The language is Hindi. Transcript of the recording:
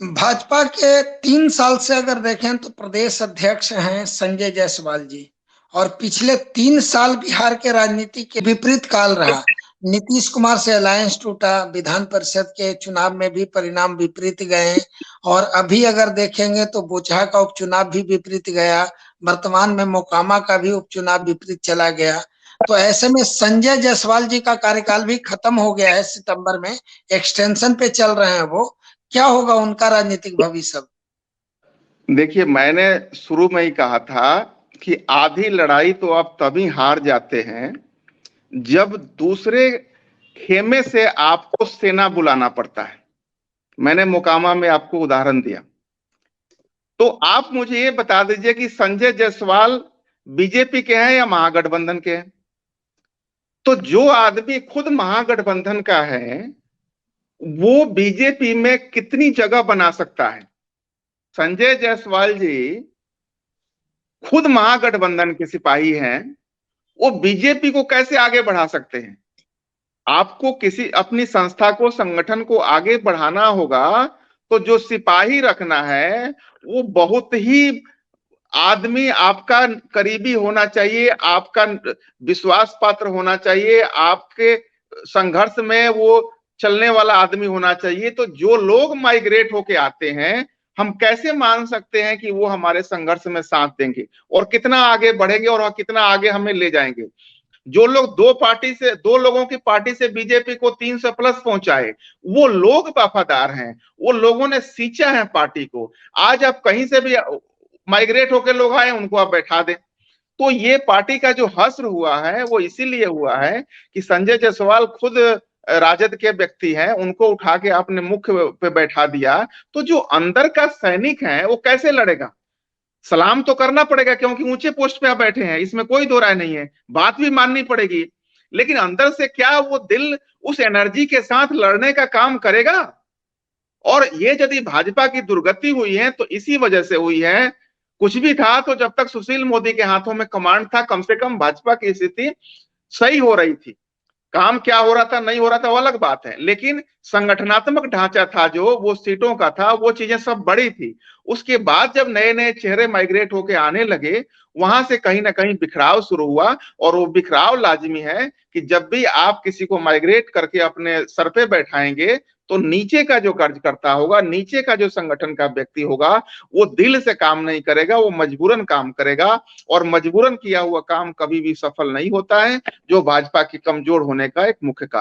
भाजपा के 3 साल से अगर देखें तो प्रदेश अध्यक्ष हैं संजय जायसवाल जी। और पिछले 3 साल बिहार के राजनीति के विपरीत काल रहा। नीतीश कुमार से अलायंस टूटा, विधान परिषद के चुनाव में भी परिणाम विपरीत गए। और अभी अगर देखेंगे तो बोचहा का उपचुनाव भी विपरीत गया। वर्तमान में मोकामा का भी उपचुनाव विपरीत चला गया। तो ऐसे में संजय जायसवाल जी का कार्यकाल भी खत्म हो गया है सितंबर में, एक्सटेंशन पे चल रहे हैं वो। क्या होगा उनका राजनीतिक भविष्य अब? देखिए, मैंने शुरू में ही कहा था कि आधी लड़ाई तो आप तभी हार जाते हैं जब दूसरे खेमे से आपको सेना बुलाना पड़ता है। मैंने मोकामा में आपको उदाहरण दिया। तो आप मुझे ये बता दीजिए कि संजय जायसवाल बीजेपी के हैं या महागठबंधन के हैं? तो जो आदमी खुद महागठबंधन का है वो बीजेपी में कितनी जगह बना सकता है? संजय जायसवाल जी खुद महागठबंधन के सिपाही हैं, वो बीजेपी को कैसे आगे बढ़ा सकते हैं? आपको किसी अपनी संस्था को, संगठन को आगे बढ़ाना होगा तो जो सिपाही रखना है वो बहुत ही आदमी आपका करीबी होना चाहिए, आपका विश्वास पात्र होना चाहिए, आपके संघर्ष में वो चलने वाला आदमी होना चाहिए। तो जो लोग माइग्रेट होके आते हैं, हम कैसे मान सकते हैं कि वो हमारे संघर्ष में साथ देंगे और कितना आगे बढ़ेंगे और कितना आगे हमें ले जाएंगे? जो लोग दो लोगों की पार्टी से बीजेपी को 300 प्लस पहुंचाए, वो लोग वफादार हैं, वो लोगों ने सींचा है पार्टी को। आज आप कहीं से भी माइग्रेट होकर लोग आए, उनको आप बैठा दें। तो ये पार्टी का जो हश्र हुआ है वो इसीलिए हुआ है कि संजय जायसवाल खुद राजद के व्यक्ति हैं, उनको उठा के आपने मुख्य पे बैठा दिया। तो जो अंदर का सैनिक है वो कैसे लड़ेगा? सलाम तो करना पड़ेगा क्योंकि ऊंचे पोस्ट पे आप बैठे हैं, इसमें कोई दो राय नहीं है। बात भी माननी पड़ेगी, लेकिन अंदर से क्या वो दिल उस एनर्जी के साथ लड़ने का काम करेगा? और ये यदि भाजपा की दुर्गति हुई है तो इसी वजह से हुई है। कुछ भी था तो जब तक सुशील मोदी के हाथों में कमांड था, कम से कम भाजपा की स्थिति सही हो रही थी। काम क्या हो रहा था, नहीं हो रहा था, वो अलग बात है, लेकिन संगठनात्मक ढांचा था जो वो सीटों का था, वो चीजें सब बड़ी थी। उसके बाद जब नए नए चेहरे माइग्रेट होके आने लगे, वहां से कहीं ना कहीं बिखराव शुरू हुआ। और वो बिखराव लाजमी है कि जब भी आप किसी को माइग्रेट करके अपने सर पे बैठाएंगे तो नीचे का जो कार्यकर्ता होगा, नीचे का जो संगठन का व्यक्ति होगा, वो दिल से काम नहीं करेगा, वो मजबूरन काम करेगा। और मजबूरन किया हुआ काम कभी भी सफल नहीं होता है, जो भाजपा की कमजोर होने का एक मुख्य कारण।